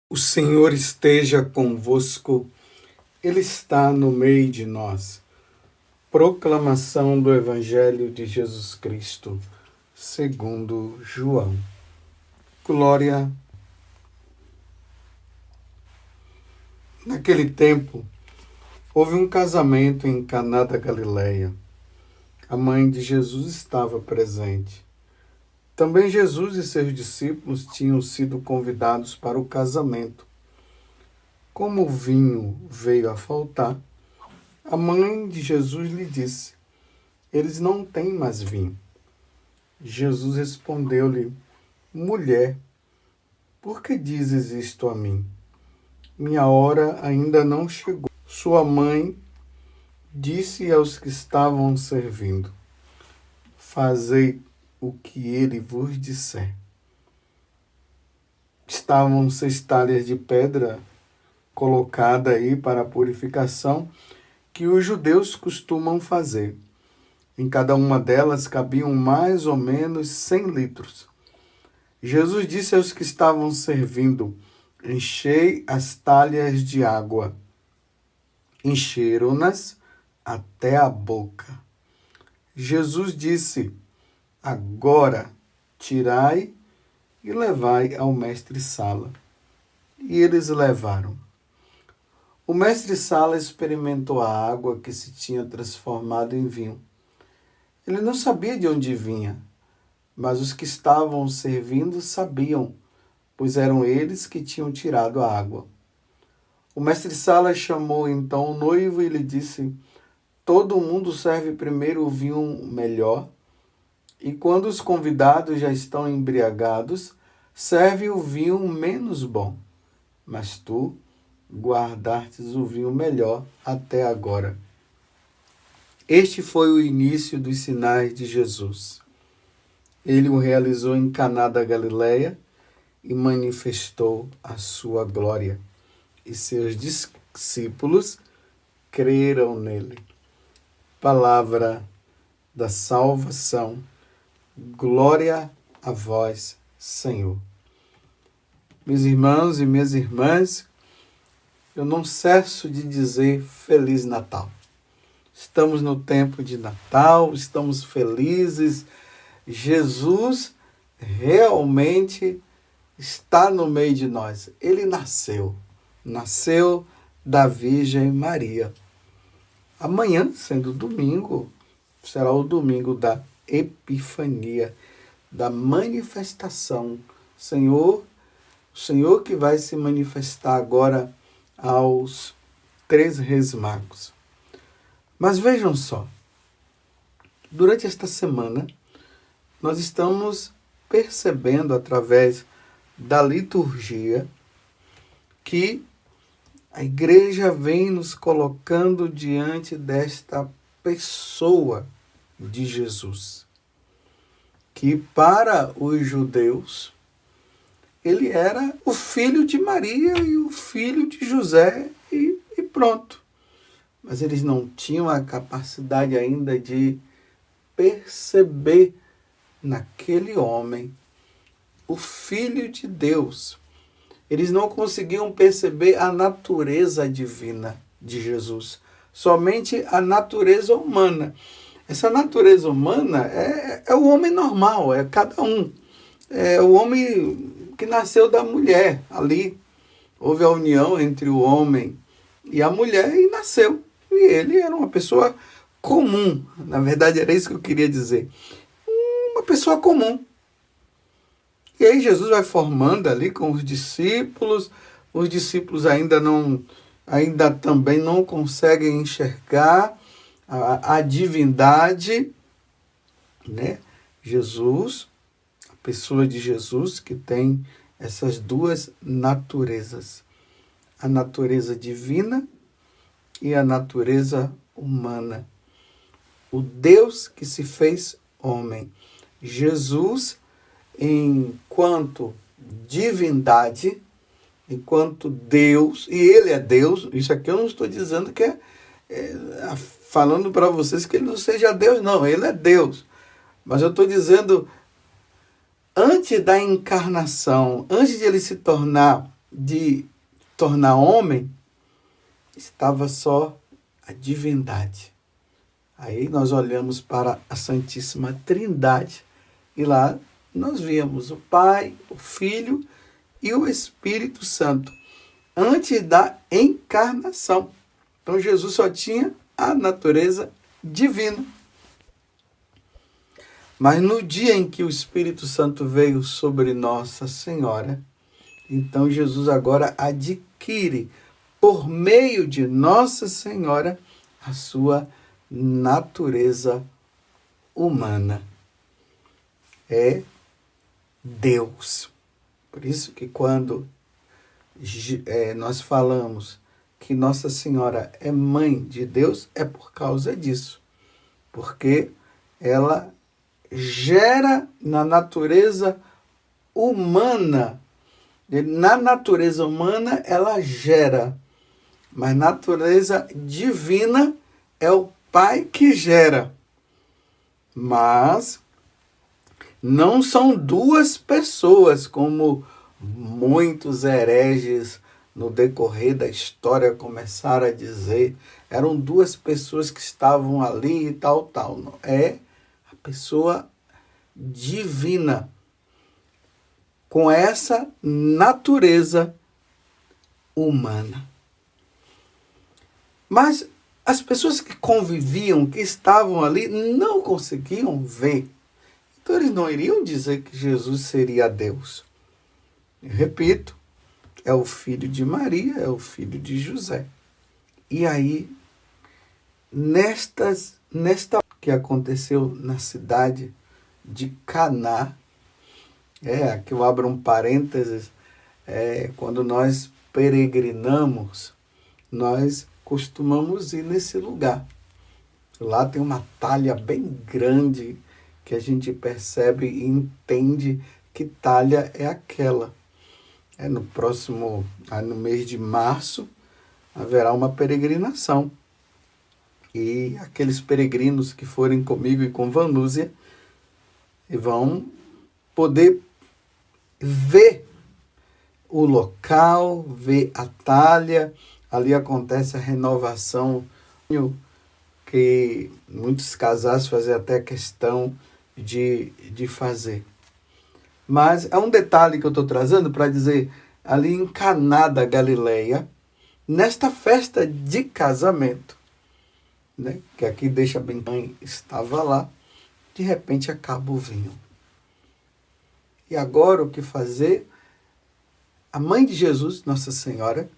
O Senhor esteja convosco, Ele está no meio de nós. Proclamação do Evangelho de Jesus Cristo, segundo João. Glória. Naquele tempo, houve um casamento em Caná da Galileia. A mãe de Jesus estava presente. Também Jesus e seus discípulos tinham sido convidados para o casamento. Como o vinho veio a faltar, a mãe de Jesus lhe disse: eles não têm mais vinho. Jesus respondeu-lhe: mulher, por que dizes isto a mim? Minha hora ainda não chegou. Sua mãe disse aos que estavam servindo: fazei o que ele vos disser. Estavam 6 talhas de pedra colocada aí para a purificação que os judeus costumam fazer. Em cada uma delas cabiam mais ou menos 100 litros. Jesus disse aos que estavam servindo: enchei as talhas de água. Encheram-nas até a boca. Jesus disse: agora tirai e levai ao mestre-sala. E eles levaram. O mestre-sala experimentou a água que se tinha transformado em vinho. Ele não sabia de onde vinha, mas os que estavam servindo sabiam, pois eram eles que tinham tirado a água. O mestre-sala chamou então o noivo e lhe disse: todo mundo serve primeiro o vinho melhor, e quando os convidados já estão embriagados, serve o vinho menos bom. Mas tu guardastes o vinho melhor até agora. Este foi o início dos sinais de Jesus. Ele o realizou em Caná da Galileia e manifestou a sua glória. E seus discípulos creram nele. Palavra da salvação. Glória a vós, Senhor. Meus irmãos e minhas irmãs, eu não cesso de dizer Feliz Natal. Estamos no tempo de Natal, estamos felizes. Jesus realmente está no meio de nós. Ele nasceu da Virgem Maria. Amanhã, sendo domingo, será o domingo da Epifania, da manifestação. O Senhor que vai se manifestar agora aos 3 Reis Magos. Mas vejam só, durante esta semana, nós estamos percebendo através da liturgia que a igreja vem nos colocando diante desta pessoa de Jesus, que para os judeus, ele era o filho de Maria e o filho de José e pronto. Mas eles não tinham a capacidade ainda de perceber naquele homem o Filho de Deus. Eles não conseguiam perceber a natureza divina de Jesus, somente a natureza humana. Essa natureza humana é o homem normal, é cada um. É o homem que nasceu da mulher ali. Houve a união entre o homem e a mulher e nasceu. E ele era uma pessoa comum. Na verdade, era isso que eu queria dizer. Uma pessoa comum. E aí Jesus vai formando ali com os discípulos. Os discípulos ainda também não conseguem enxergar a divindade, né? Jesus, a pessoa de Jesus que tem essas duas naturezas. A natureza divina e a natureza humana. O Deus que se fez homem. Jesus, enquanto divindade, enquanto Deus, e ele é Deus, isso aqui eu não estou dizendo que falando para vocês que ele não seja Deus, não, ele é Deus. Mas eu estou dizendo, antes da encarnação, antes de ele se tornar de tornar homem, estava só a divindade. Aí nós olhamos para a Santíssima Trindade e lá nós vimos o Pai, o Filho e o Espírito Santo antes da encarnação. Então Jesus só tinha a natureza divina. Mas no dia em que o Espírito Santo veio sobre Nossa Senhora, então Jesus agora adquire, por meio de Nossa Senhora, a sua natureza humana. É Deus. Por isso que quando nós falamos que Nossa Senhora é mãe de Deus, é por causa disso. Porque ela gera na natureza humana. Na natureza humana ela gera, mas na natureza divina é o Pai que gera. Mas não são duas pessoas, como muitos hereges no decorrer da história começaram a dizer. Eram duas pessoas que estavam ali e tal. Não. É a pessoa divina, com essa natureza humana. Mas as pessoas que conviviam, que estavam ali, não conseguiam ver. Então eles não iriam dizer que Jesus seria Deus. Eu repito, é o filho de Maria, é o filho de José. E aí, nesta que aconteceu na cidade de Caná, aqui eu abro um parênteses, quando nós peregrinamos, nós costumamos ir nesse lugar. Lá tem uma talha bem grande que a gente percebe e entende que talha é aquela. No mês de março, haverá uma peregrinação. E aqueles peregrinos que forem comigo e com Vanúzia vão poder ver o local, ver a talha. Ali acontece a renovação, que muitos casais fazem até questão de fazer. Mas é um detalhe que eu estou trazendo para dizer, ali em Caná da Galileia, nesta festa de casamento, né, que aqui deixa bem bem, estava lá, de repente acaba o vinho. E agora o que fazer? A mãe de Jesus, Nossa Senhora,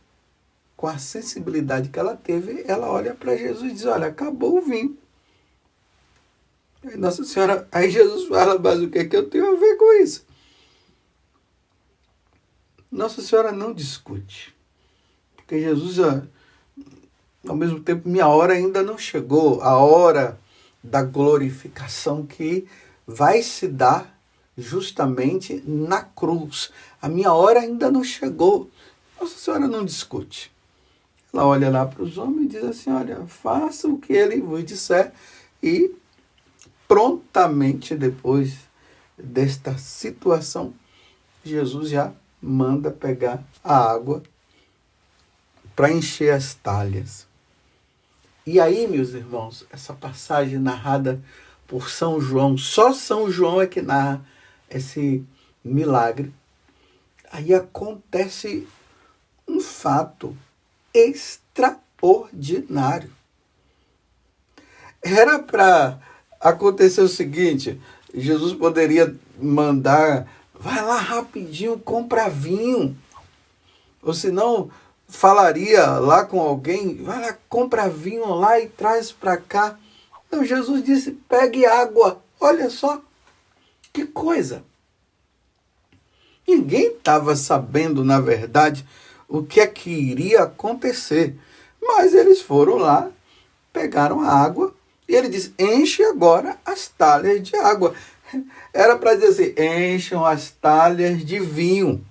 com a sensibilidade que ela teve, ela olha para Jesus e diz, olha, acabou o vinho. Aí Nossa Senhora, aí Jesus fala, mas o que é que eu tenho a ver com isso? Nossa Senhora não discute. Porque Jesus, ao mesmo tempo, minha hora ainda não chegou. A hora da glorificação que vai se dar justamente na cruz. A minha hora ainda não chegou. Nossa Senhora não discute. Ela olha lá para os homens e diz assim, olha, faça o que ele vos disser. E prontamente depois desta situação, Jesus já manda pegar a água para encher as talhas. E aí, meus irmãos, essa passagem narrada por São João, só São João é que narra esse milagre. Aí acontece um fato extraordinário. Era para acontecer o seguinte, Jesus poderia mandar, vai lá rapidinho, compra vinho. Ou senão, falaria lá com alguém, vai lá, compra vinho lá e traz para cá. Não, Jesus disse, pegue água. Olha só, que coisa. Ninguém estava sabendo, na verdade, o que é que iria acontecer. Mas eles foram lá, pegaram a água, e ele disse, enche agora as talhas de água. Era para dizer assim, encham as talhas de vinho.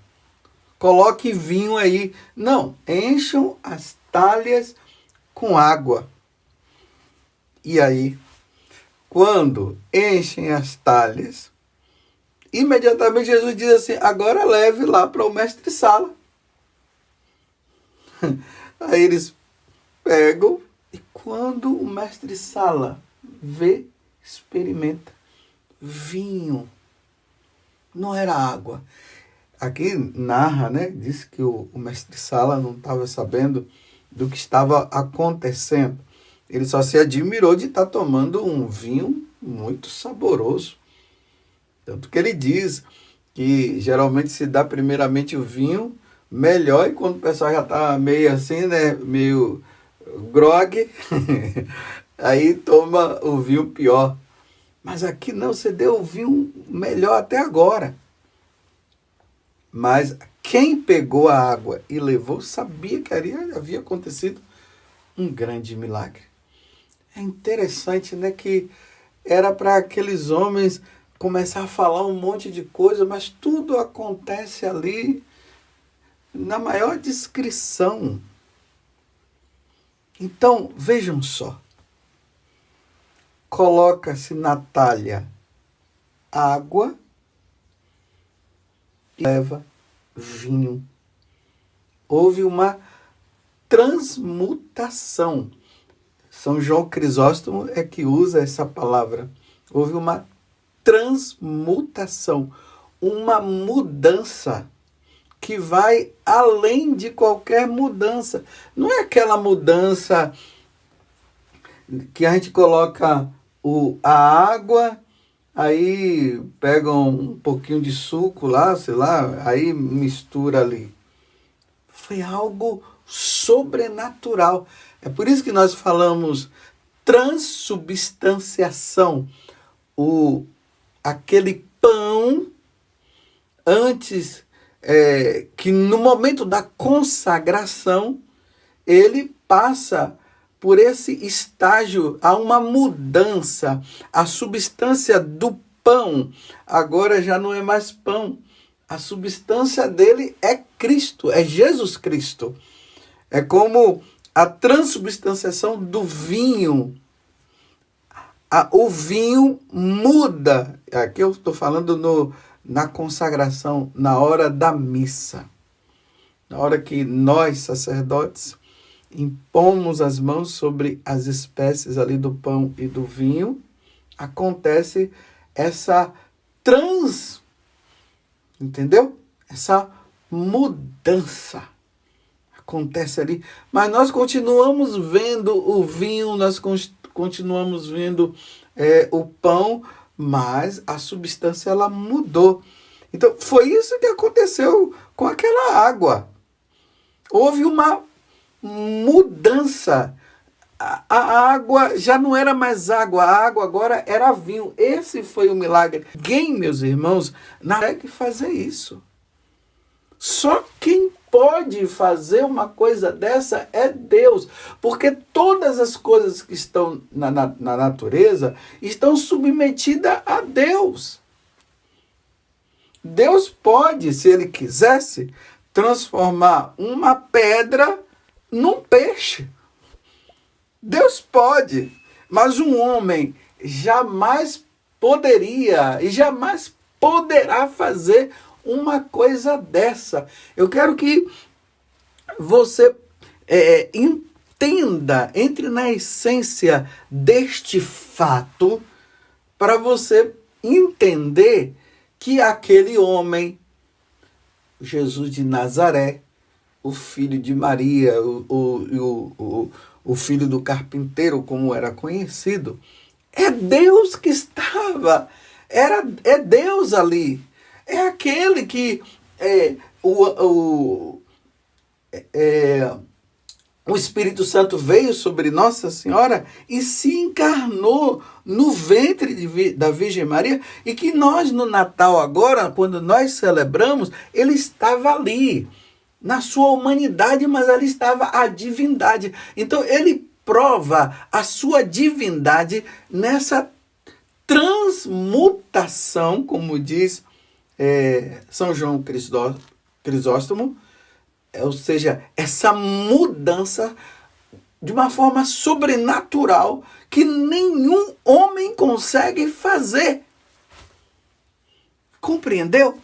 Coloque vinho aí. Não, encham as talhas com água. E aí, quando enchem as talhas, imediatamente Jesus diz assim, agora leve lá para o mestre-sala. Aí eles pegam e quando o mestre Sala vê, experimenta, vinho, não era água. Aqui narra, né? Diz que o mestre Sala não estava sabendo do que estava acontecendo. Ele só se admirou de estar tomando um vinho muito saboroso. Tanto que ele diz que geralmente se dá primeiramente o vinho melhor e quando o pessoal já está meio assim, né? Meio grogue, aí toma o vinho pior. Mas aqui não, você deu o vinho melhor até agora. Mas quem pegou a água e levou sabia que havia acontecido um grande milagre. É interessante, né, que era para aqueles homens começar a falar um monte de coisa, mas tudo acontece ali na maior discrição. Então, vejam só. Coloca-se na talha água e leva vinho. Houve uma transmutação. São João Crisóstomo é que usa essa palavra. Houve uma transmutação, uma mudança que vai além de qualquer mudança. Não é aquela mudança que a gente coloca a água, aí pega um pouquinho de suco lá, sei lá, aí mistura ali. Foi algo sobrenatural. É por isso que nós falamos transubstanciação. Aquele pão, antes, que no momento da consagração, ele passa por esse estágio, há uma mudança. A substância do pão agora já não é mais pão. A substância dele é Cristo, é Jesus Cristo. É como a transubstanciação do vinho. O vinho muda. Aqui eu estou falando na consagração, na hora da missa. Na hora que nós, sacerdotes, impomos as mãos sobre as espécies ali do pão e do vinho, acontece essa entendeu? Essa mudança acontece ali, mas nós continuamos vendo o vinho, nós continuamos vendo o pão, mas a substância ela mudou. Então foi isso que aconteceu com aquela água. Houve uma mudança. A água já não era mais água, a água agora era vinho. Esse foi o milagre. Ninguém, meus irmãos, não consegue fazer isso. Só quem pode fazer uma coisa dessa é Deus. Porque todas as coisas que estão na natureza estão submetidas a Deus. Deus pode, se Ele quisesse, transformar uma pedra num peixe. Deus pode, mas um homem jamais poderia e jamais poderá fazer uma coisa dessa. Eu quero que você entenda, entre na essência deste fato, para você entender que aquele homem, Jesus de Nazaré, o filho de Maria, o filho do carpinteiro, como era conhecido, é Deus que estava, é Deus ali, é aquele que o Espírito Santo veio sobre Nossa Senhora e se encarnou no ventre da Virgem Maria, e que nós no Natal agora, quando nós celebramos, ele estava ali, na sua humanidade, mas ali estava a divindade. Então ele prova a sua divindade nessa transmutação, como diz São João Crisóstomo, ou seja, essa mudança de uma forma sobrenatural que nenhum homem consegue fazer. Compreendeu?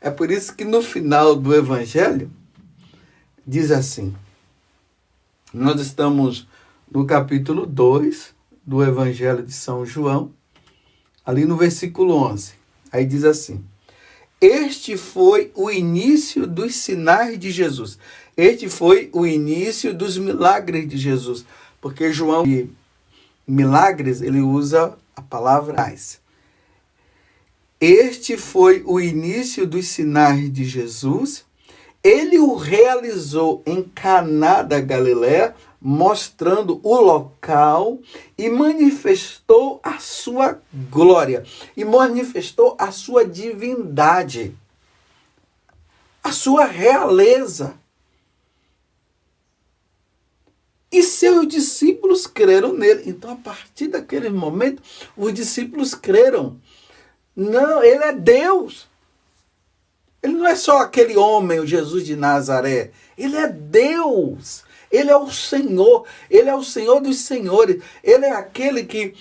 É por isso que no final do Evangelho, diz assim, nós estamos no capítulo 2 do Evangelho de São João, ali no versículo 11. Aí diz assim, este foi o início dos sinais de Jesus. Este foi o início dos milagres de Jesus. Porque João, de milagres, ele usa a palavra sinais. Este foi o início dos sinais de Jesus. Ele o realizou em Caná da Galiléia, mostrando o local e manifestou a sua glória, e manifestou a sua divindade, a sua realeza. E seus discípulos creram nele. Então, a partir daquele momento, os discípulos creram. Não, ele é Deus. Ele não é só aquele homem, o Jesus de Nazaré. Ele é Deus. Ele é o Senhor. Ele é o Senhor dos senhores. Ele é aquele que,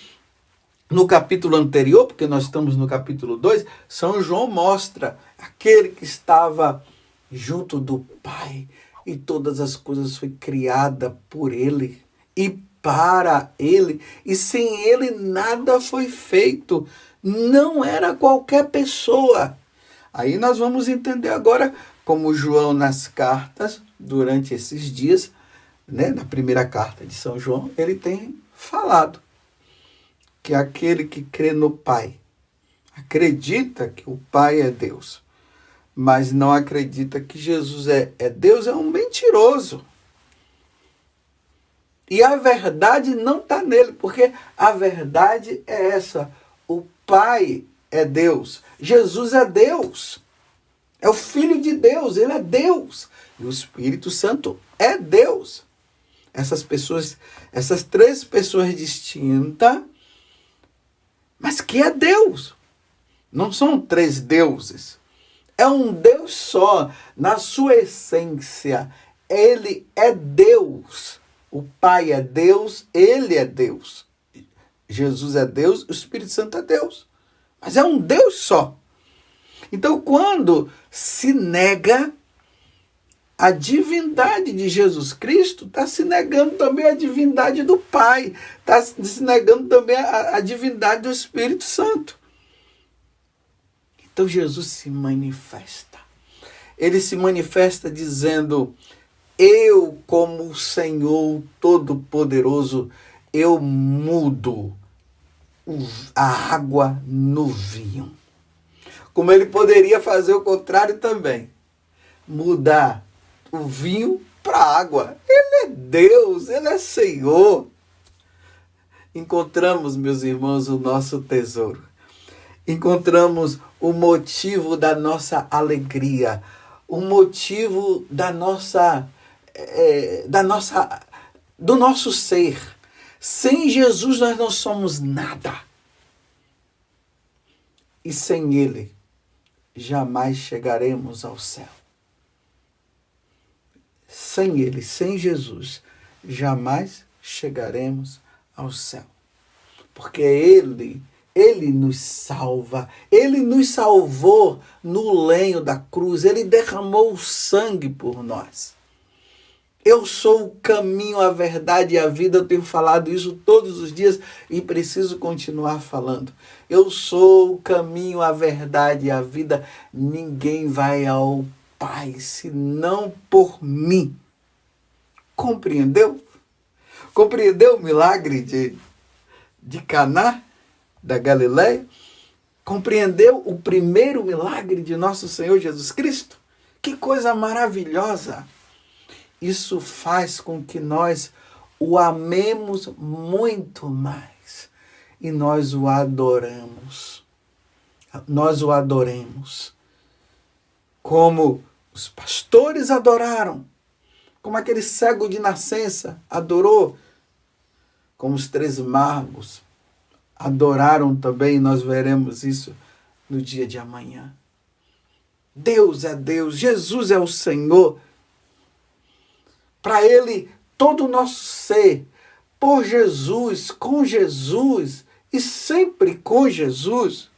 no capítulo anterior, porque nós estamos no capítulo 2, São João mostra aquele que estava junto do Pai. E todas as coisas foi criada por ele e para ele. E sem ele nada foi feito. Não era qualquer pessoa. Aí nós vamos entender agora como João nas cartas, durante esses dias, né, na primeira carta de São João, ele tem falado que aquele que crê no Pai, acredita que o Pai é Deus, mas não acredita que Jesus é Deus, é um mentiroso. E a verdade não está nele, porque a verdade é essa. O Pai é Deus. Jesus é Deus. É o Filho de Deus, ele é Deus. E o Espírito Santo é Deus. Essas pessoas, essas três pessoas distintas, mas que é Deus. Não são três deuses. É um Deus só, na sua essência. Ele é Deus. O Pai é Deus, ele é Deus. Jesus é Deus, o Espírito Santo é Deus. Mas é um Deus só. Então, quando se nega a divindade de Jesus Cristo, está se negando também a divindade do Pai. Está se negando também a divindade do Espírito Santo. Então, Jesus se manifesta. Ele se manifesta dizendo, eu, como o Senhor Todo-Poderoso, eu mudo a água no vinho. Como ele poderia fazer o contrário também. Mudar o vinho para água. Ele é Deus, ele é Senhor. Encontramos, meus irmãos, o nosso tesouro. Encontramos o motivo da nossa alegria. O motivo do nosso ser. Sem Jesus nós não somos nada. E sem ele, jamais chegaremos ao céu. Sem ele, sem Jesus, jamais chegaremos ao céu. Porque ele nos salva. Ele nos salvou no lenho da cruz. Ele derramou o sangue por nós. Eu sou o caminho, a verdade e a vida. Eu tenho falado isso todos os dias e preciso continuar falando. Eu sou o caminho, a verdade e a vida. Ninguém vai ao Pai senão por mim. Compreendeu? Compreendeu o milagre de Caná da Galiléia? Compreendeu o primeiro milagre de nosso Senhor Jesus Cristo? Que coisa maravilhosa! Isso faz com que nós o amemos muito mais. E nós o adoramos. Nós o adoremos. Como os pastores adoraram. Como aquele cego de nascença adorou. Como os 3 magos adoraram também. Nós veremos isso no dia de amanhã. Deus é Deus. Jesus é o Senhor. Para ele, todo o nosso ser, por Jesus, com Jesus e sempre com Jesus,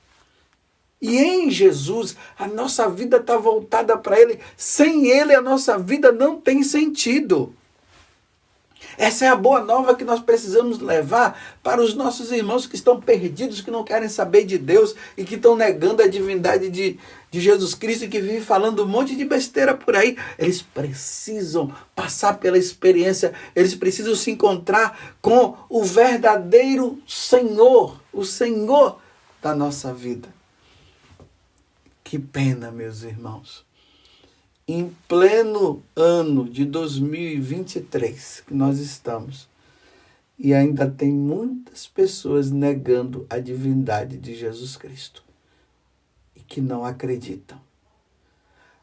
E em Jesus, a nossa vida está voltada para Ele. Sem Ele, a nossa vida não tem sentido. Essa é a boa nova que nós precisamos levar para os nossos irmãos que estão perdidos, que não querem saber de Deus e que estão negando a divindade de Jesus Cristo e que vivem falando um monte de besteira por aí. Eles precisam passar pela experiência, eles precisam se encontrar com o verdadeiro Senhor, o Senhor da nossa vida. Que pena, meus irmãos. Em pleno ano de 2023 que nós estamos, e ainda tem muitas pessoas negando a divindade de Jesus Cristo e que não acreditam.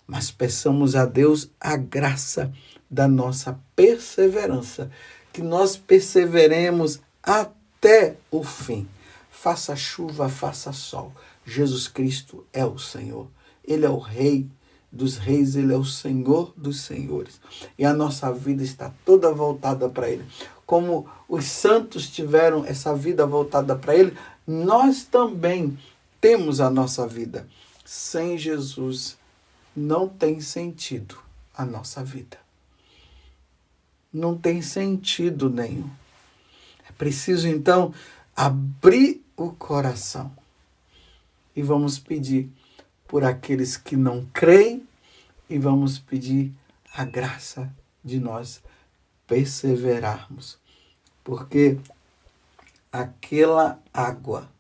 Mas peçamos a Deus a graça da nossa perseverança, que nós perseveremos até o fim. Faça chuva, faça sol. Jesus Cristo é o Senhor. Ele é o Rei dos reis, Ele é o Senhor dos senhores. E a nossa vida está toda voltada para Ele. Como os santos tiveram essa vida voltada para Ele, nós também temos a nossa vida. Sem Jesus, não tem sentido a nossa vida. Não tem sentido nenhum. É preciso, então, abrir o coração. E vamos pedir por aqueles que não creem, e vamos pedir a graça de nós perseverarmos. Porque aquela água,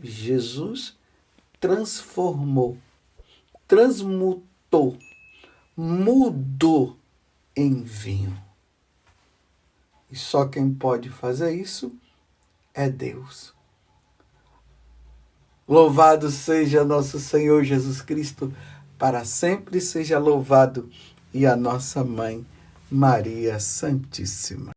Jesus transformou, transmutou, mudou em vinho. E só quem pode fazer isso é Deus. Louvado seja nosso Senhor Jesus Cristo, para sempre seja louvado, e a nossa Mãe, Maria Santíssima.